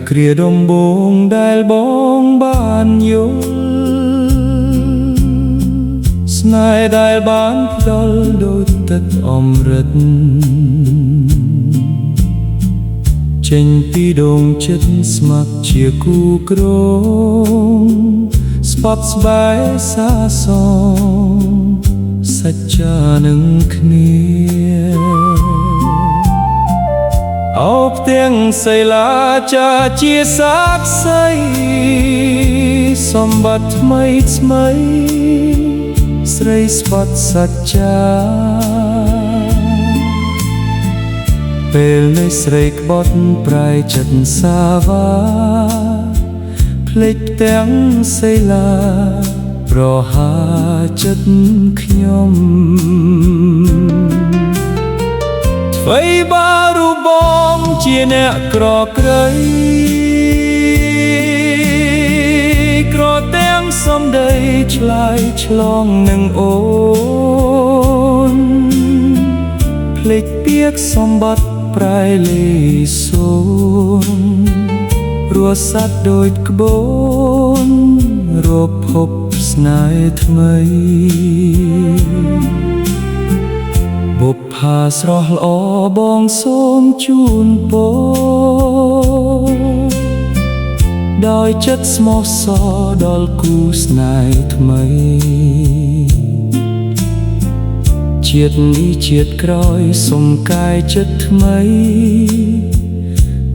គ្រាដំបូងដែលបងបានយល់ស្នេហ៍ដែលបានផ្ដល់ដូចទឹកអម្រឹតចេញពីដងចិត្តស្ម័គ្រជាគូក្រងស្បត់ស្បែកសាសងសច្ចានឹងគ្នាអោបទាំងសីលាចាជាសាក្សីសម្បត្តិថ្មីថ្មីស្រីស្បត់សច្ចាពេលនេះស្រីក្បត់ប្រែចិត្តសាវាភ្លេចទាំងសីលាប្រហាចិត្តខ្ញុំអ្វីបារូបបងជាអ្នកក្រក្រៃក្រទាំងសំដីឆ្លើយឆ្លងនឹងអូនភ្លេចពាក្យសម្បត្តិប្រែលេសូនរស់សត្វដូចក្បូនរភពស្នេហ៍ថ្មីបុប្ផាស្រស់ល្អបងសូមជូនពរដោយចិត្តស្មោះសរដល់គូស្នេហ៍ថ្មីជាតិនេះជាតិក្រោយសុំកាយចិត្តថ្មី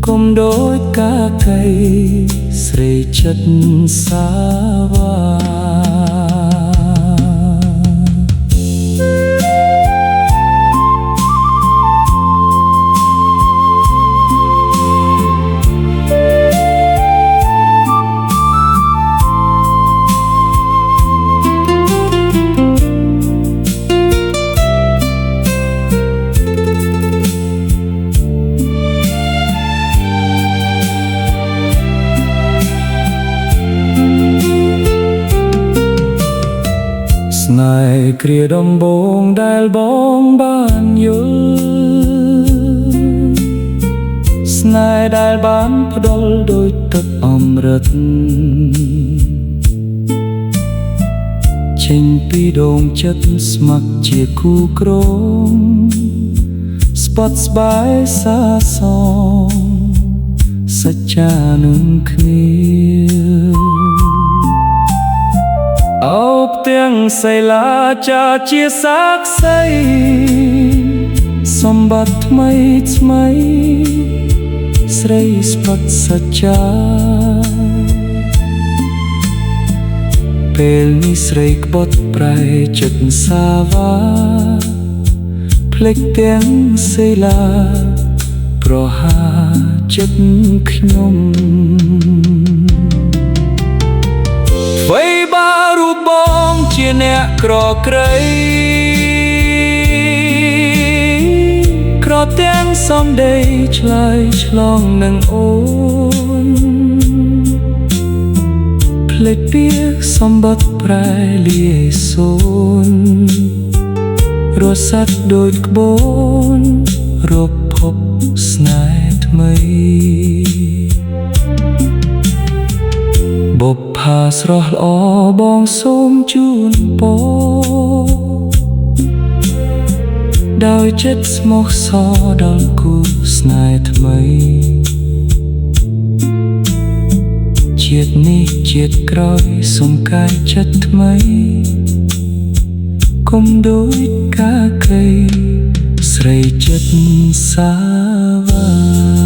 គុំដូចកាកៃស្រីចិត្តសាវាស្នេហ៍គ្រាដំបូងដែលបងបានយល់ស្នេហ៍ដែលបានផ្ដល់ដូចទឹកអម្រឹតចេញពីដងចិត្តស្ម័គ្រជាគូក្រងស្បត់ស្បែកសាសងសច្ចានឹងគ្នាអោបទាំងសីលាចាជាសាក្សីសម្បត្តិថ្មីថ្មីស្រីស្បត់សច្ចាពេលនេះស្រីក្បត់ប្រែចិត្តសាវាភ្លេចទាំងសីលាប្រហាចិត្តខ្ញុំអ្វីបារូបបងជាអ្នកក្រក្រៃក្រទាំងសំដីឆ្លើយឆ្លងនឹងអូនភ្លេចពាក្យសម្បត្តិប្រែលាសូនរស់សត្វដូចក្បូនរភពស្នេហ៍ថ្មីបុប្ផាស្រស់ល្អបងសូមជូនពរដោយចិត្តស្មោះសរដល់គូស្នេហ៍ថ្មីជាតិនេះជាតិក្រោយសុំកាយចិត្តថ្មីគុំដូចកាកៃស្រីចិត្តសាវា